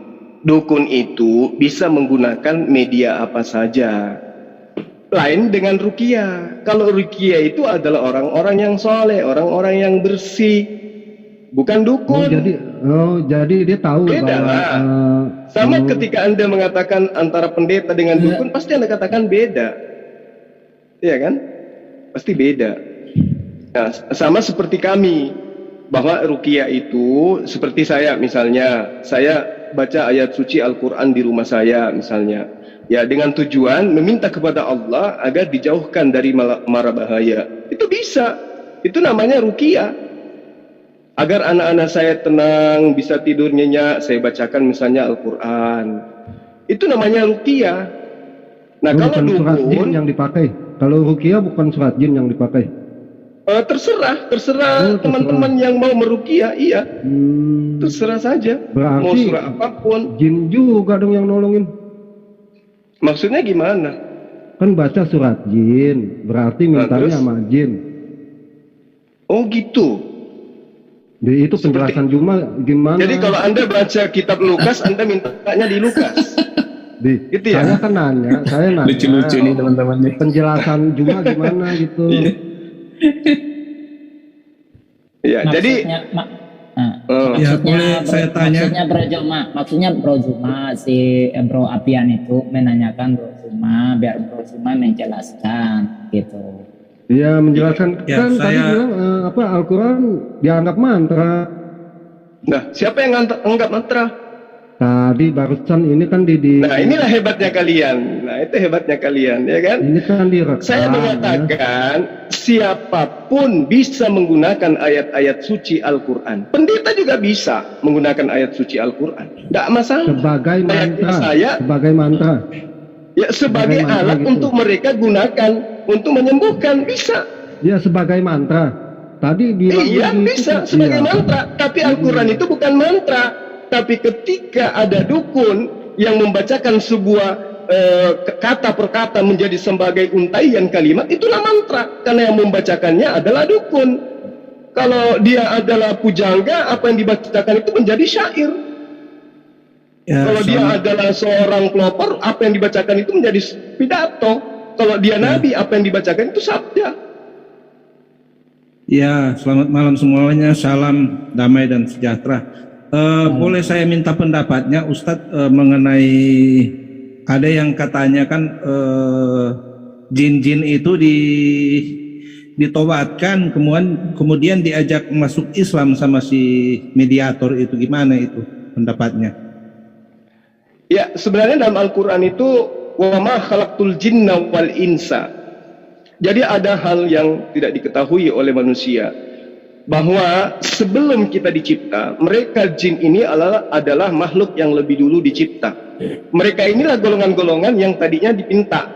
Dukun itu bisa menggunakan media apa saja. Lain dengan ruqyah. Kalau ruqyah itu adalah orang-orang yang soleh, orang-orang yang bersih. Bukan dukun. Jadi dia tahu beda bahwa lah. Sama ketika Anda mengatakan antara pendeta dengan dukun, pasti Anda katakan beda. Iya kan? Pasti beda. Nah, sama seperti kami, bahwa ruqyah itu seperti saya misalnya, saya baca ayat suci Al-Quran di rumah saya misalnya, ya dengan tujuan meminta kepada Allah agar dijauhkan dari mara bahaya. Itu bisa. Itu namanya ruqyah. Agar anak-anak saya tenang, bisa tidur nyenyak, saya bacakan misalnya Al-Quran. Itu namanya ruqyah. Nah, kalau bukan surat jin dukun yang dipakai. Kalau ruqyah bukan surat jin yang dipakai. terserah teman-teman yang mau meruqyah, iya. Terserah saja. Berarti Mau surat apapun. jin juga dong yang nolongin. Maksudnya gimana? Kan baca surat jin, berarti mintanya sama jin. Oh gitu. Jadi itu penjelasan Juma gimana? Jadi kalau Anda baca kitab Lukas, Anda mintanya di Lukas. Gitu ya? Saya kan nanya, Lucu-lucu nih teman-teman nih. Penjelasan Juma gimana gitu. Ya, jadi Ya, boleh saya tanya. Maksudnya Bro Zuma, si Bro Apian itu menanyakan Bro Zuma biar Bro Zuma menjelaskan gitu. Iya menjelaskan Ya, kan tadi bilang Al-Quran dianggap mantra. nah, siapa yang anggap mantra? Tadi barusan ini kan Nah, inilah hebatnya kalian. Nah, itu hebatnya kalian, ya kan? ini kan direkam. Saya mengatakan siapapun bisa menggunakan ayat-ayat suci Al-Quran. Pendeta juga bisa menggunakan ayat suci Al-Quran. Tidak masalah. Sebagai mantra. Sebagai mantra. Ya, sebagai alat gitu. untuk mereka gunakan untuk menyembuhkan, bisa. Ya sebagai mantra. Tadi bilang Iya, bisa sebagai iya. mantra. Tapi Al-Quran itu bukan mantra. Tapi ketika ada dukun yang membacakan sebuah kata per kata menjadi sebagai untaian kalimat, itulah mantra. Karena yang membacakannya adalah dukun. Kalau dia adalah pujangga, apa yang dibacakan itu menjadi syair. Ya, Kalau dia adalah seorang pelopor, apa yang dibacakan itu menjadi pidato. Kalau dia nabi, apa yang dibacakan itu sabda. Ya, selamat malam semuanya. Salam damai dan sejahtera. Boleh saya minta pendapatnya Ustadz mengenai ada yang katanya kan jin-jin itu ditobatkan kemudian diajak masuk Islam sama si mediator itu, gimana itu pendapatnya? Ya, sebenarnya dalam Al-Quran itu wa ma khalaqtul jinna wal insa. Jadi ada hal yang tidak diketahui oleh manusia, bahwa sebelum kita dicipta, mereka jin ini adalah makhluk yang lebih dulu dicipta. Mereka inilah golongan-golongan yang tadinya dipinta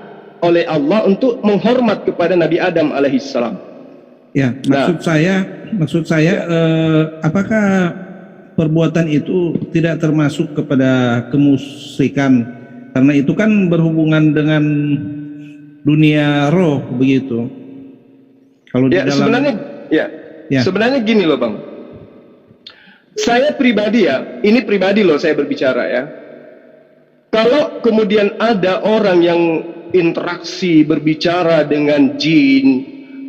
oleh Allah untuk menghormat kepada Nabi Adam alaihissalam. Ya, maksud saya apakah perbuatan itu tidak termasuk kepada kemusyrikan? Karena itu kan berhubungan dengan dunia roh begitu. Kalau di dalam sebenarnya gini loh Bang. Saya pribadi ini pribadi loh saya berbicara ya. Kalau kemudian ada orang yang interaksi berbicara dengan jin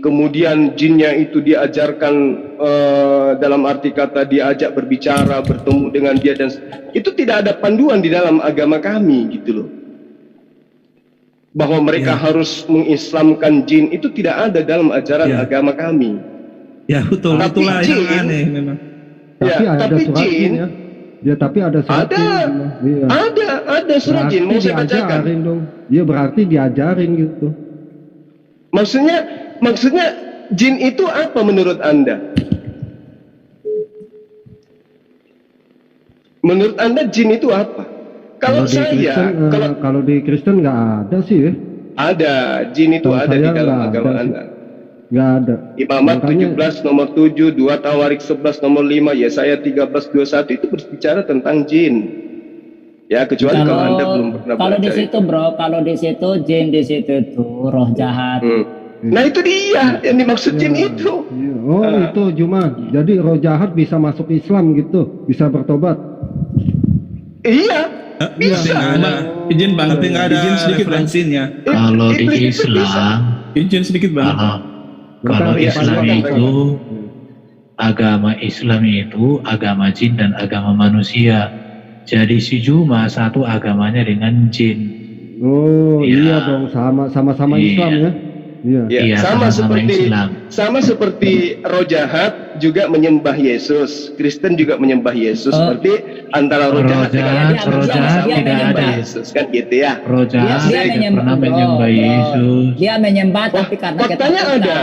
kemudian jinnya itu diajarkan dalam arti kata diajak berbicara, bertemu dengan dia, dan itu tidak ada panduan di dalam agama kami gitu loh. Bahwa mereka harus mengislamkan jin, itu tidak ada dalam ajaran agama kami. Ya betul, Tapi itulah yang jin- aneh memang. Tapi Ya, ada tapi surat jin- jin ya. Ya tapi ada surat Ada. jin. Iya. Ada surat jin, mau saya bacakan. diajarin dong. Ya berarti diajarin gitu. Maksudnya jin itu apa menurut Anda? Menurut Anda jin itu apa? Kalau di Kristen, kalau di Kristen nggak ada sih ya. ada, jin itu Kalau ada di saya dalam nggak agama ada sih. Anda. Nggak ada. Imamat Makanya- 17 nomor 7, 2 Tawarik 11 nomor 5, Yesaya 13:21 itu berbicara tentang jin. Ya, kecuali kalau Anda belum pernah kalau di belajar situ itu. bro, kalau di situ jin di situ itu roh jahat. Nah, itu dia yang dimaksud jin itu. Iya. Oh itu cuma. Jadi roh jahat bisa masuk Islam gitu, bisa bertobat. Iya, bisa. Nggak ada. Izin bang, Tapi nggak ada izin sedikit bang. referensinya. Kalau di Iblis itu bisa. Islam, Izin sedikit bang. kalau Bukan, Islam bukan, itu agama Islam itu agama jin dan agama manusia. Jadi si Juma satu agamanya dengan jin. Oh Iya. iya dong, sama-sama Iya. Islam ya. Iya. Ya, Iya, sama sama-sama Islam. seperti roh jahat juga menyembah Yesus, Kristen juga menyembah Yesus. Berarti antara roh Roh jahat dengan jahat, roh dia jahat dia tidak menyembah ada. Yesus kan gitu ya. Roh jahat Dia tidak pernah bro, menyembah bro. Yesus. Dia menyembah tapi karena faktanya ketakutan. ada.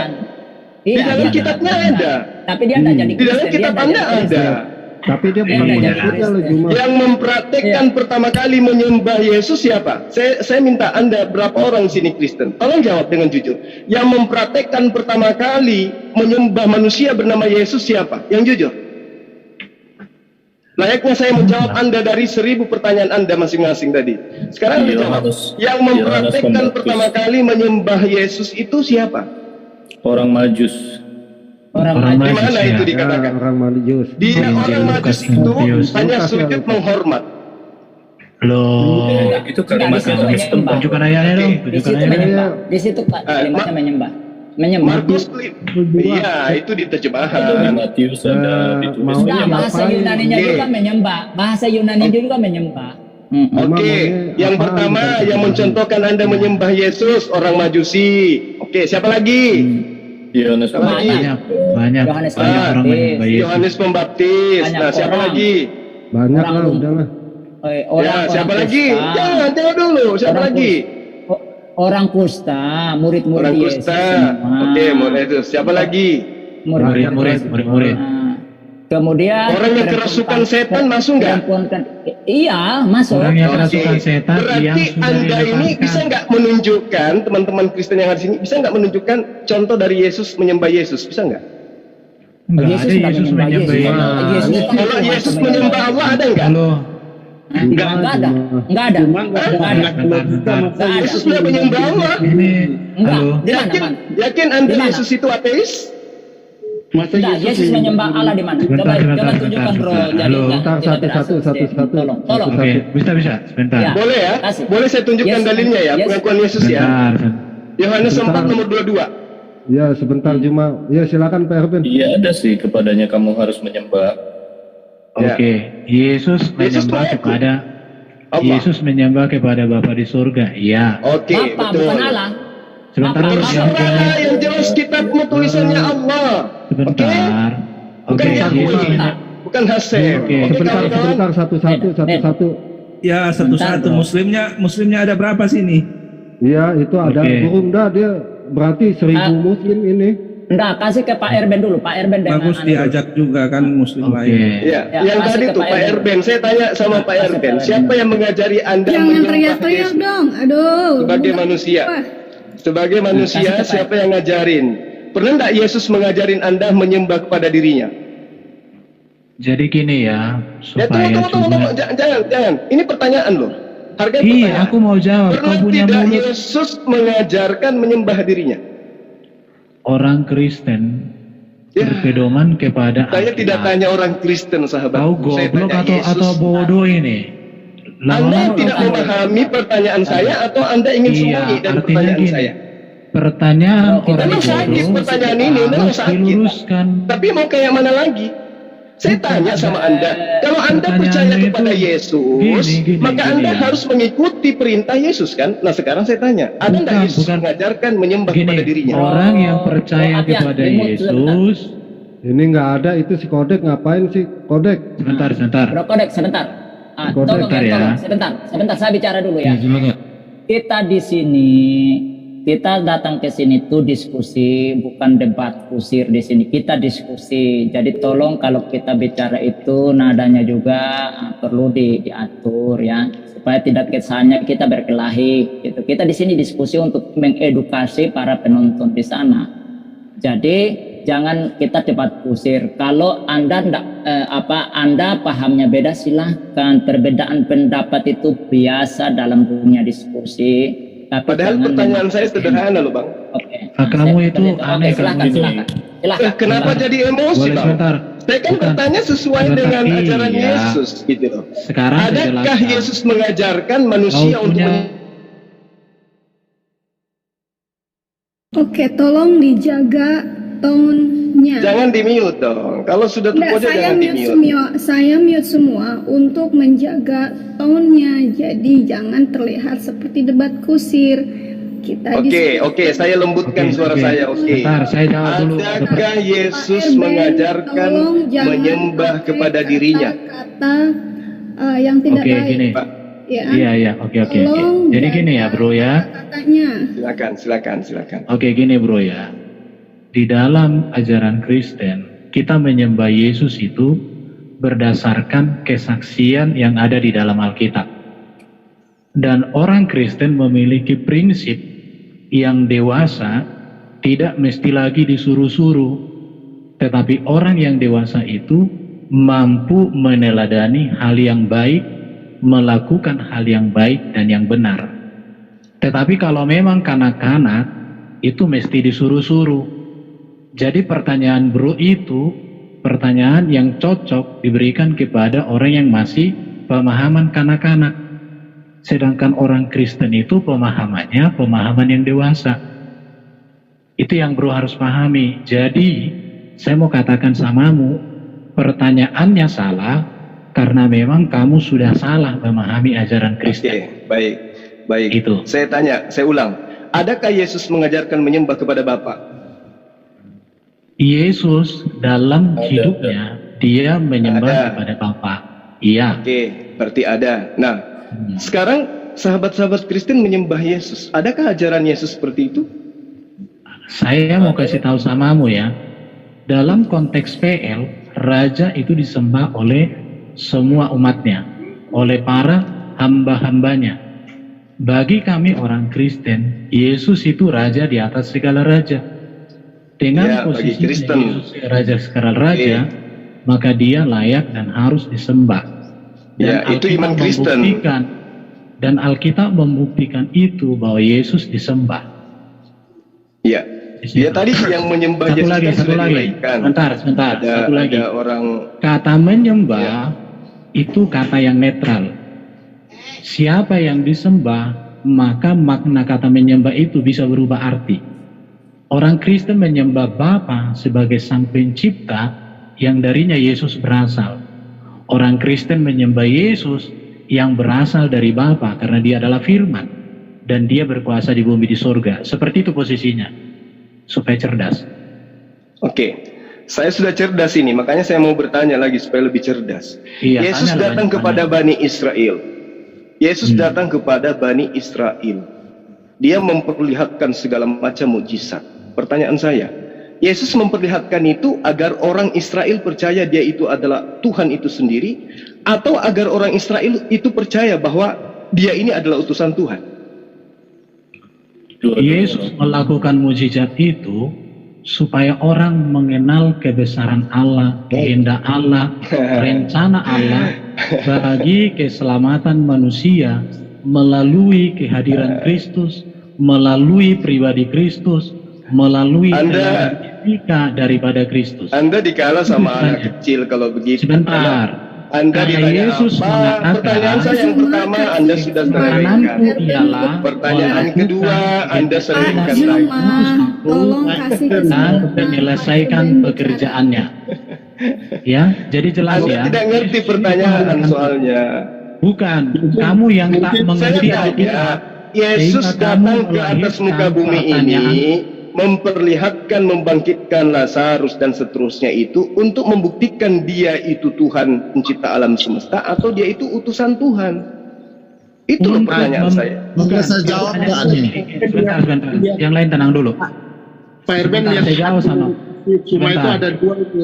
Di dalam dia kitabnya menyembah. ada. Tapi dia tidak jadi Di dalam Kristen, kitab dia Anda tidak jadi ada. Kristen. Tapi dia bukan Iya, pengikutnya loh iya. cuma. Yang mempraktekkan pertama kali menyembah Yesus siapa? Saya minta Anda berapa orang di sini Kristen? Tolong jawab dengan jujur. Yang mempraktekkan pertama kali menyembah manusia bernama Yesus siapa? Yang jujur. Layaknya saya menjawab Anda dari 1000 pertanyaan Anda masing-masing tadi. Sekarang Anda jawab. Yang mempraktekkan Yohanes pertama kali menyembah Yesus itu siapa? Orang Majus. Orang Orang Di maju. mana Majus, itu ya. dikatakan? Orang Malius. Di Injil orang Lukas Majus itu Timotius. hanya Lukas, sujud ya, Lukas. menghormat. Loh, Itu kalimat Di situ Kristen. menyembah. tunjukkan ayatnya dong, Di tunjukkan situ ayatnya. menyembah. Di situ kalimatnya menyembah. Menyembah. Markus iya itu di Di terjemahan. Matius ada ditulis mau- Enggak, menyembah. bahasa Ngapain? Yunaninya Oke. juga menyembah. Bahasa Yunani juga menyembah. Oke, yang pertama yang mencontohkan Anda menyembah Yesus orang Majusi. Oke, siapa lagi? Yohanes Siapa lagi? Banyak Yohanes banyak orang Pembaptis. menyembah Yesus. Yohanes Pembaptis. Banyak Nah, siapa orang. lagi? Banyak Orang lah, lumpuh. udahlah. Ya, siapa lagi? kusta. Jangan, tengok dulu. Siapa Orang lagi? Orang kusta, murid-murid Orang Yesus kusta. semua. Oke, mulai itu. Siapa lagi? Murid-murid. Nah, kemudian Orang yang kerasukan setan masuk nggak? Iya, masuk. Orang yang Oke. kerasukan setan yang Berarti sudah Anda ini dilepaskan. bisa nggak menunjukkan teman-teman Kristen yang ada di sini bisa nggak menunjukkan contoh dari Yesus menyembah Yesus bisa nggak? Enggak Yesus ada nggak Yesus menyembah menyembah Yesus. Yesus. Yesus kan Kalau Yesus menyembah Allah ada nggak? Halo, Enggak ada. Enggak ada. Enggak ada. bentar. Enggak ada. Yesus nggak menyembah Allah. Ini, Enggak. halo. Di mana, Yakin, Man? yakin Anda Di mana? Yesus itu ateis? Enggak, Yesus menyembah Allah di mana? Coba Bentar, tunjukkan bro. bentar. Jadi Halo. Bentar, tidak tidak satu. Tolong. Oke, bisa, sebentar. Ya. Boleh ya? Kasih. Boleh saya tunjukkan Yesus. dalilnya ya, Yesus. pengakuan Yesus ya. Bentar. Yohanes 4 Bentar. nomor 22. Ya sebentar cuma. Ya silakan Pak Erben. Iya ada sih kepadanya kamu harus menyembah. Ya. Oke, Yesus menyembah mengaku. kepada Allah. Yesus menyembah kepada Bapa di surga. Iya. Oke, Bapak betul. bukan Allah. Sebentar, Bapak. Terserah yang jelas kitabmu tulisannya Allah. sebentar. Bukan Oke, Yahweh, Yesus bukan Hasem. Oke. Oke, Sebentar, kawan-kawan. sebentar, satu-satu. Ya satu-satu. Bentar, bro. Muslimnya ada berapa sini? Iya itu ada Oke. burung dah dia berarti 1000 muslim ini. Enggak, kasih ke Pak Erben dulu. Pak Erben dengan Bagus anu. diajak juga kan muslim Oke. lain. Ya, Ya, yang masuk tadi ke tuh Pak Pak Erben. Erben, saya tanya sama Pak Masuk ke Erben, Pak siapa Erben. yang mengajari Anda Jangan menyembah teriak-teriak Yesus? dong. Aduh. Sebagai budak manusia. apa? Sebagai manusia, kasih ke Pak siapa yang ngajarin? Pernah enggak Yesus mengajarin Anda menyembah kepada dirinya? Jadi gini ya, Ya supaya tunggu, jangan. Ini pertanyaan loh. Harga Iya, pertanyaan. aku mau jawab. Pernah Kau punya tidak mulut. Yesus mengajarkan menyembah dirinya? Orang Kristen Ya. berpedoman kepada Saya Alkitab. tidak tanya orang Kristen, sahabat. Kau Saya goblok tanya atau Yesus. bodoh ini? Anda Lama-lama tidak kau- memahami pertanyaan saya atau Anda ingin Iya, sembunyi dari artinya pertanyaan gini. saya? pertanyaan Kita orang Memang sakit bodoh pertanyaan ini, memang harus sakit. diluruskan. Tapi mau kayak mana lagi? Saya tanya sama Anda, kalau Anda percaya Pertanyaannya kepada itu Yesus, gini, maka gini Anda ya. harus mengikuti perintah Yesus kan? Nah sekarang saya tanya, ada nggak Yesus mengajarkan menyembah kepada dirinya? Orang yang percaya Hati-hati, kepada remote Yesus. Ini nggak ada, itu si Kodek ngapain sih Kodek? Sebentar. Bro Kodek, sebentar. Kodek, Tolong bentar ya. tolong, sebentar, saya bicara dulu ya. Silakan. Kita di sini, kita datang ke sini tuh diskusi, bukan debat kusir di sini. Kita diskusi. Jadi tolong kalau kita bicara itu nadanya juga perlu diatur ya, supaya tidak kesannya kita berkelahi. Gitu. Kita di sini diskusi untuk mengedukasi para penonton di sana. Jadi jangan kita debat kusir. Kalau Anda Anda pahamnya beda, silahkan. Perbedaan pendapat itu biasa dalam dunia diskusi. Tapi Padahal pertanyaan saya sederhana loh Bang. Oke. Kamu itu aneh, silakan, kamu itu. silakan. Kenapa jadi emosi Boleh Bang? sebentar. Saya kan Bukan. bertanya sesuai Sebentar, dengan ajaran iya. Yesus gitu loh. Sekarang saya Adakah jelaskan. Yesus mengajarkan manusia Kau untuk punya- Oke, tolong dijaga tone-nya. Jangan di-mute dong. Kalau sudah Enggak, terpojok saya jangan mute di-mute. semua. Saya mute semua untuk menjaga tone-nya. Jadi jangan terlihat seperti debat kusir. Kita Oke, saya lembutkan suara saya. Oke. Sebentar, saya jawab dulu. Adakah Yesus Pak Erben, mengajarkan tolong jangan menyembah pakai kepada dirinya? Kata-kata yang tidak Oke, baik. gini. Pak, Ya. Iya, oke. Tolong Jadi gini ya, Bro ya. Katanya. silakan. Oke, gini Bro ya. Di dalam ajaran Kristen, kita menyembah Yesus itu berdasarkan kesaksian yang ada di dalam Alkitab. Dan orang Kristen memiliki prinsip yang dewasa, tidak mesti lagi disuruh-suruh. Tetapi orang yang dewasa itu mampu meneladani hal yang baik, melakukan hal yang baik dan yang benar. Tetapi kalau memang kanak-kanak, itu mesti disuruh-suruh. Jadi pertanyaan Bro itu pertanyaan yang cocok diberikan kepada orang yang masih pemahaman kanak-kanak. Sedangkan orang Kristen itu pemahamannya pemahaman yang dewasa. Itu yang Bro harus pahami. Jadi saya mau katakan samamu, pertanyaannya salah karena memang kamu sudah salah memahami ajaran Kristen. Oke, baik. Itu. Saya tanya, saya ulang. Adakah Yesus mengajarkan menyembah kepada Bapa? Yesus dalam hidupnya dia menyembah Ada. kepada Bapa. Iya. Oke, berarti ada. Nah, sekarang sahabat-sahabat Kristen menyembah Yesus. Adakah ajaran Yesus seperti itu? Saya mau kasih tahu samamu ya. Dalam konteks PL, raja itu disembah oleh semua umatnya, oleh para hamba-hambanya. Bagi kami orang Kristen, Yesus itu raja di atas segala raja. Dengan Ya, bagi posisinya Kristen. Yesus raja segala raja, maka dia layak dan harus disembah. Ya, itu Alkitab iman Kristen. Dan Alkitab membuktikan itu bahwa Yesus disembah. Ya. Di situ. Ya tadi yang menyembah Satu Yesus lagi, kan satu sudah lagi. diuraikan. Sebentar, satu lagi. Ada orang Kata menyembah itu kata yang netral. Siapa yang disembah, maka makna kata menyembah itu bisa berubah arti. Orang Kristen menyembah Bapa sebagai Sang Pencipta yang darinya Yesus berasal. Orang Kristen menyembah Yesus yang berasal dari Bapa karena dia adalah firman dan dia berkuasa di bumi di surga. Seperti itu posisinya. Supaya cerdas. Oke, saya sudah cerdas ini, makanya saya mau bertanya lagi supaya lebih cerdas. Iya, Yesus tanyalah, datang tanya. kepada Bani Israel. Yesus datang kepada Bani Israel. Dia memperlihatkan segala macam mukjizat. Pertanyaan saya, Yesus memperlihatkan itu agar orang Israel percaya dia itu adalah Tuhan itu sendiri, atau agar orang Israel itu percaya bahwa dia ini adalah utusan Tuhan? Yesus melakukan mujizat itu supaya orang mengenal kebesaran Allah, kehendak Allah, rencana Allah bagi keselamatan manusia melalui kehadiran Kristus, melalui pribadi Kristus, melalui etika daripada Kristus. Anda dikalah sama anak kecil kalau begitu. Sebentar. Anda Karena ditanya Yesus apa? mengatakan, Pertanyaan saya yang pertama Anda sudah makananku sampaikan. ialah Pertanyaan kedua Anda sering Pak katakan. Juma, tolong kasih dan kesempatan menyelesaikan pekerjaannya. Ya, jadi jelas Anda ya. tidak ngerti pertanyaan soalnya. Bukan, kamu yang tak Saya mengerti tanya, Alkitab. Yesus Sehingga datang kamu ke atas muka melahirkan bumi pertanyaan. ini memperlihatkan, membangkitkan Lazarus dan seterusnya itu untuk membuktikan dia itu Tuhan pencipta alam semesta atau dia itu utusan Tuhan. Itu loh pertanyaan saya. Bukan, saya jawab nggak nih? Sebentar. Yang lain tenang dulu. Pak Erben Sebentar, yang saya jawab sama. cuma itu Sebentar. ada dua itu.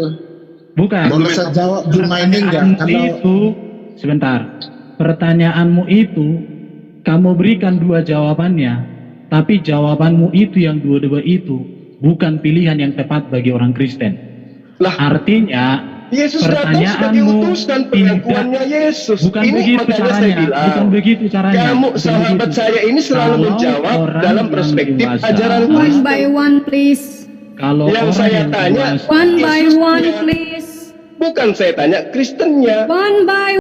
Bukan. Boleh saya jawab Juma ini enggak? Pertanyaanmu Kalau itu, sebentar. Pertanyaanmu itu, kamu berikan dua jawabannya, tapi jawabanmu itu yang dua-dua itu bukan pilihan yang tepat bagi orang Kristen. Lah, Artinya, Yesus datang sebagai pertanyaanmu utus dan pengakuannya Yesus. bukan Ini begitu makanya caranya. saya bilang, Bukan begitu caranya. kamu Bukan sahabat begitu. saya ini selalu Kalau menjawab orang dalam yang perspektif dewasa, ajaran One Kristen. by one please. Kalau Yang orang saya yang tanya, dewasa- One by Yesusnya. one please. Bukan saya tanya Kristennya. One by